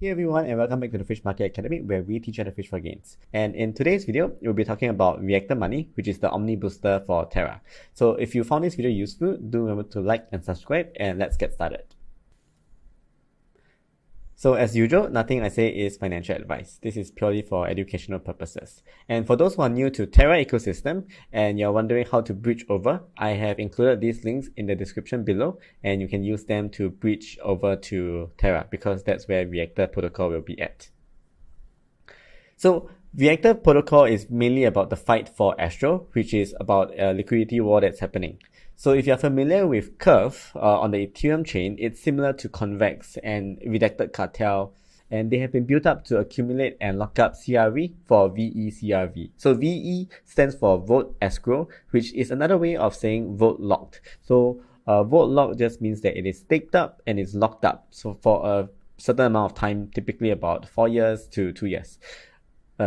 Hey everyone, and welcome back to the Fish Market Academy, where we teach how to fish for gains. And in today's video, we'll be talking about Reactor Money, which is the Omni booster for Terra. So if you found this video useful, do remember to like and subscribe, and let's get started. So as usual, nothing I say is financial advice. This is purely for educational purposes. And for those who are new to Terra ecosystem and you're wondering how to bridge over, I have included these links in the description below, and you can use them to bridge over to Terra because that's where Reactor protocol will be at. So Reactor protocol is mainly about the fight for ASTRO, which is about a liquidity war that's happening. So if you're familiar with Curve on the Ethereum chain, it's similar to Convex and Redacted Cartel, and they have been built up to accumulate and lock up CRV for VECRV. So VE stands for Vote Escrow, which is another way of saying vote locked. So vote locked just means that it is staked up and it's locked up. So for a certain amount of time, typically about 4 years to 2 years.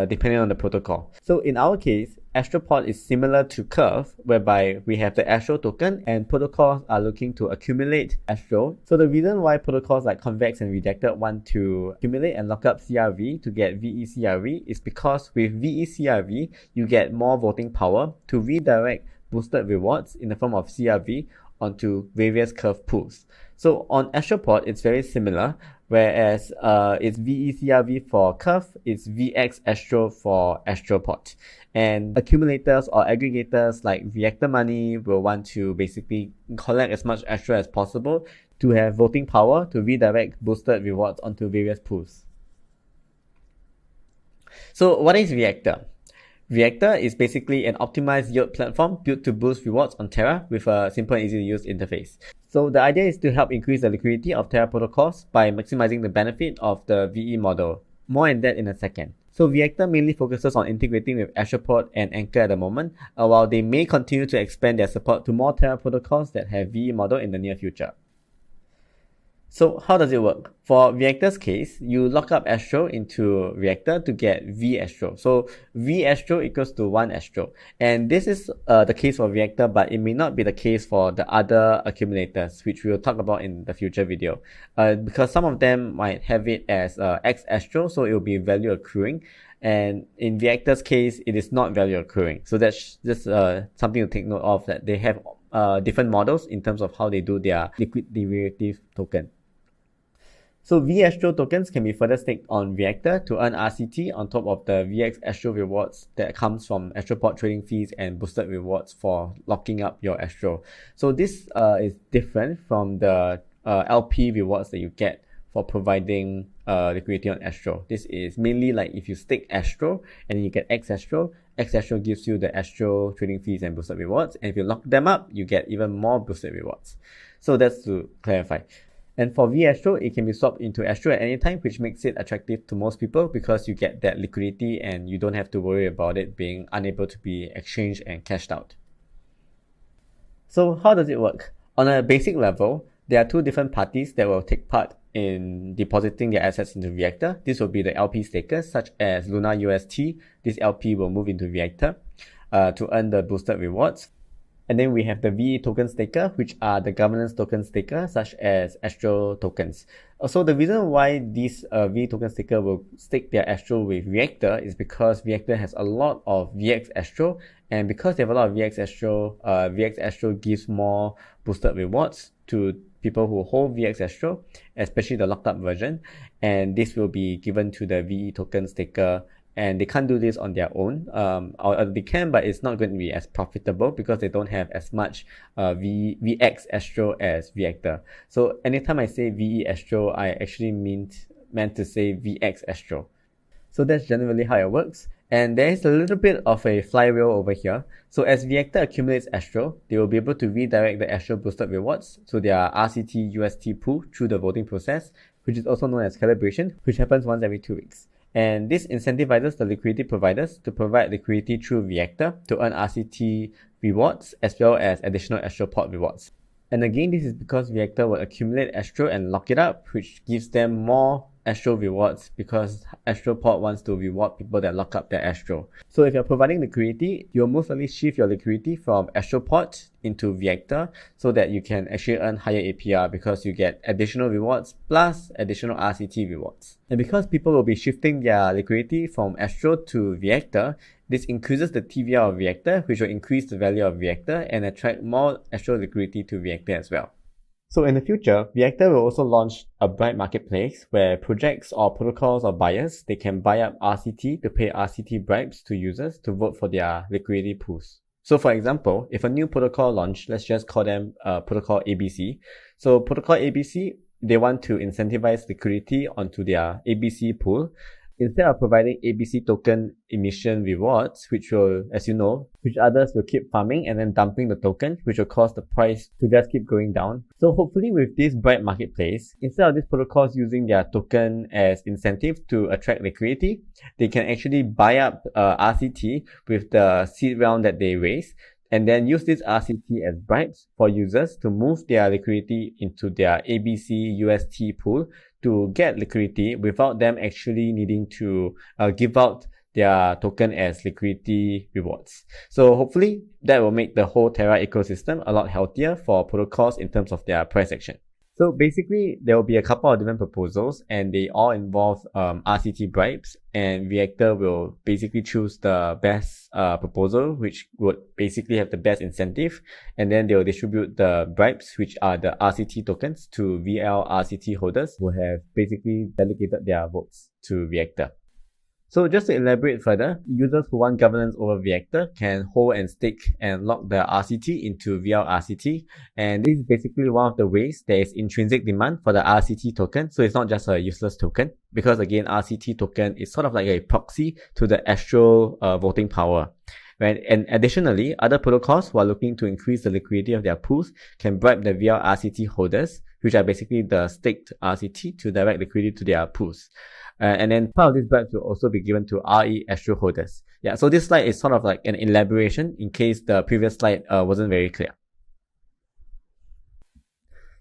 Depending on the protocol. So in our case, AstroPod is similar to Curve, whereby we have the ASTRO token and protocols are looking to accumulate ASTRO. So the reason why protocols like Convex and Redacted want to accumulate and lock up CRV to get VECRV is because with VECRV, you get more voting power to redirect boosted rewards in the form of CRV onto various Curve pools. So on AstroPod, it's very similar, whereas it's VECRV for Curve, it's VX Astro for AstroPod. And accumulators or aggregators like Reactor Money will want to basically collect as much Astro as possible to have voting power to redirect boosted rewards onto various pools. So what is Reactor? Reactor is basically an optimized yield platform built to boost rewards on Terra with a simple and easy to use interface. So the idea is to help increase the liquidity of Terra protocols by maximizing the benefit of the VE model. More on that in a second. So Reactor mainly focuses on integrating with AstroPod and Anchor at the moment, while they may continue to expand their support to more Terra protocols that have VE model in the near future. So how does it work? For Reactor's case, you lock up Astro into Reactor to get V Astro. So V Astro equals to 1 Astro. And this is the case for Reactor, but it may not be the case for the other accumulators, which we will talk about in the future video. Because some of them might have it as X Astro, so it will be value accruing. And in Reactor's case, it is not value accruing. So that's just something to take note of, that they have different models in terms of how they do their liquid derivative token. So VAstro tokens can be further staked on Reactor to earn RCT on top of the VX Astro rewards that comes from AstroPod trading fees and boosted rewards for locking up your Astro. So this is different from the LP rewards that you get for providing liquidity on Astro. This is mainly like if you stake Astro and then you get X Astro gives you the Astro trading fees and boosted rewards, and if you lock them up, you get even more boosted rewards. So that's to clarify. And for VAstro, it can be swapped into Astro at any time, which makes it attractive to most people because you get that liquidity and you don't have to worry about it being unable to be exchanged and cashed out. So how does it work? On a basic level, there are two different parties that will take part in depositing their assets into Reactor. This will be the LP stakers, such as Luna UST. This LP will move into Reactor to earn the boosted rewards. And then we have the VE token staker, which are the governance token staker, such as Astro tokens. Also, the reason why these VE token staker will stake their Astro with Reactor is because Reactor has a lot of VX Astro, and because they have a lot of VX Astro gives more boosted rewards to people who hold VX Astro, especially the locked up version, and this will be given to the VE token staker. And they can't do this on their own, or they can, but it's not going to be as profitable because they don't have as much VX Astro as Reactor. So anytime I say VE Astro, I actually meant to say VX Astro. So that's generally how it works. And there is a little bit of a flywheel over here. So as Reactor accumulates Astro, they will be able to redirect the Astro boosted rewards to their RCT UST pool through the voting process, which is also known as calibration, which happens once every 2 weeks. And this incentivizes the liquidity providers to provide liquidity through Reactor to earn RCT rewards as well as additional AstroPod rewards. And again, this is because Reactor will accumulate Astro and lock it up, which gives them more ASTRO rewards because ASTRO wants to reward people that lock up their ASTRO. So if you're providing liquidity, you'll most likely shift your liquidity from ASTRO into Reactor so that you can actually earn higher APR because you get additional rewards plus additional RCT rewards. And because people will be shifting their liquidity from ASTRO to Reactor, this increases the TVL of Reactor, which will increase the value of Reactor and attract more ASTRO liquidity to Reactor as well. So in the future, Reactor will also launch a Bribe Marketplace where projects or protocols or buyers, they can buy up RCT to pay RCT bribes to users to vote for their liquidity pools. So for example, if a new protocol launch, let's just call them protocol ABC. So protocol ABC, they want to incentivize liquidity onto their ABC pool. Instead of providing ABC token emission rewards, which will, as you know, which others will keep farming and then dumping the token, which will cause the price to just keep going down. So hopefully with this Bribe Marketplace, instead of these protocols using their token as incentive to attract liquidity, they can actually buy up RCT with the seed round that they raise, and then use this RCT as bribes for users to move their liquidity into their ABC UST pool to get liquidity without them actually needing to give out their token as liquidity rewards. So hopefully that will make the whole Terra ecosystem a lot healthier for protocols in terms of their price action. So basically, there will be a couple of different proposals and they all involve RCT bribes, and Reactor will basically choose the best proposal, which would basically have the best incentive, and then they will distribute the bribes, which are the RCT tokens, to VL RCT holders who have basically delegated their votes to Reactor. So just to elaborate further, users who want governance over Reactor can hold and stake and lock their RCT into VL RCT, and this is basically one of the ways there is intrinsic demand for the RCT token, so it's not just a useless token, because again RCT token is sort of like a proxy to the ASTRO voting power. Right? And additionally, other protocols who are looking to increase the liquidity of their pools can bribe the VL RCT holders, which are basically the staked RCT, to direct liquidity to their pools. And then part of these bribes will also be given to RE ASTRO holders. Yeah, so this slide is sort of like an elaboration in case the previous slide wasn't very clear.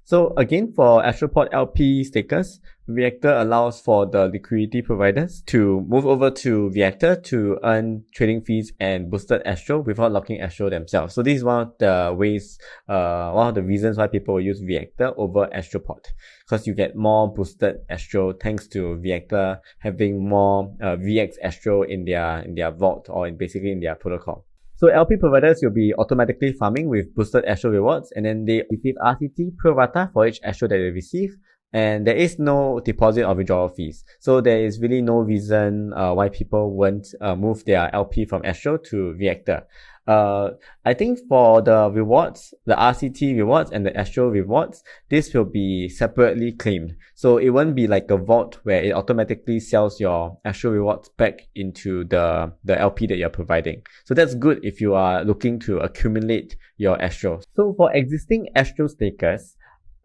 So again, for AstroPod LP stakers, Reactor allows for the liquidity providers to move over to Reactor to earn trading fees and boosted ASTRO without locking ASTRO themselves. So this is one of the ways, one of the reasons why people will use Reactor over AstroPod, because you get more boosted ASTRO thanks to Reactor having more VX ASTRO in their vault, or basically in their protocol. So LP providers will be automatically farming with boosted ASTRO rewards, and then they receive RCT pro rata for each ASTRO that they receive, and there is no deposit or withdrawal fees. So there is really no reason why people won't move their LP from ASTRO to Reactor. I think for the rewards, the RCT rewards and the ASTRO rewards, this will be separately claimed. So it won't be like a vault where it automatically sells your ASTRO rewards back into the LP that you're providing. So that's good if you are looking to accumulate your ASTRO. So for existing ASTRO stakers,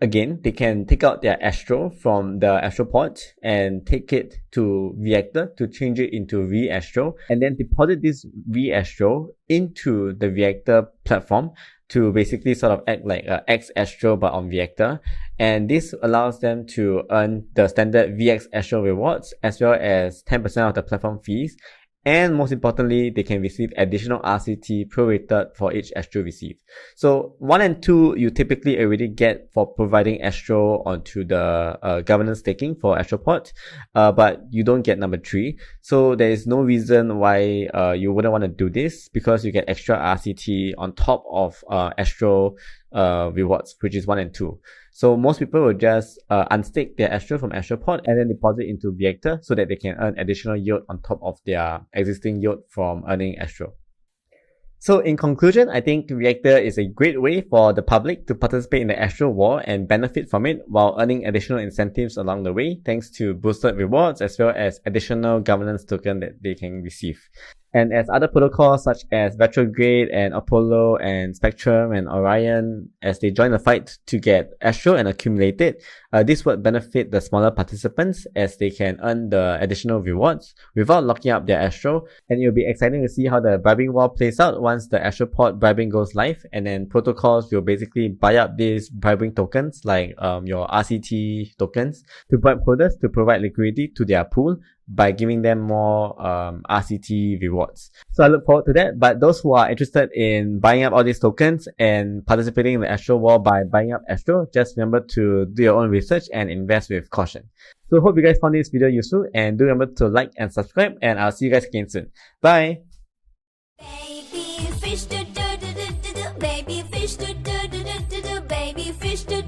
again, they can take out their ASTRO from the AstroPod and take it to Reactor to change it into Re-ASTRO, and then deposit this Re-ASTRO into the Reactor platform to basically sort of act like X-ASTRO but on Reactor. And this allows them to earn the standard VX ASTRO rewards as well as 10% of the platform fees. And most importantly, they can receive additional RCT prorated for each ASTRO received. So 1 and 2, you typically already get for providing ASTRO onto the governance staking for AstroPod, but you don't get number 3. So there is no reason why you wouldn't want to do this, because you get extra RCT on top of ASTRO rewards, which is 1 and 2. So most people will just unstake their ASTRO from AstroPod and then deposit into Reactor so that they can earn additional yield on top of their existing yield from earning ASTRO. So in conclusion, I think Reactor is a great way for the public to participate in the ASTRO war and benefit from it while earning additional incentives along the way, thanks to boosted rewards as well as additional governance token that they can receive. And as other protocols such as Retrograde and Apollo and Spectrum and Orion, as they join the fight to get ASTRO and accumulate it, this would benefit the smaller participants as they can earn the additional rewards without locking up their ASTRO. And it'll be exciting to see how the bribing war plays out once the ASTRO pod bribing goes live, and then protocols will basically buy up these bribing tokens like your RCT tokens to bribe holders to provide liquidity to their pool by giving them more RCT rewards. So I look forward to that. But those who are interested in buying up all these tokens and participating in the ASTRO war by buying up ASTRO, just remember to do your own research and invest with caution. So hope you guys found this video useful, and do remember to like and subscribe, and I'll see you guys again soon. Bye! Baby fish do do do do do do, baby fish do do do do do do, baby fish do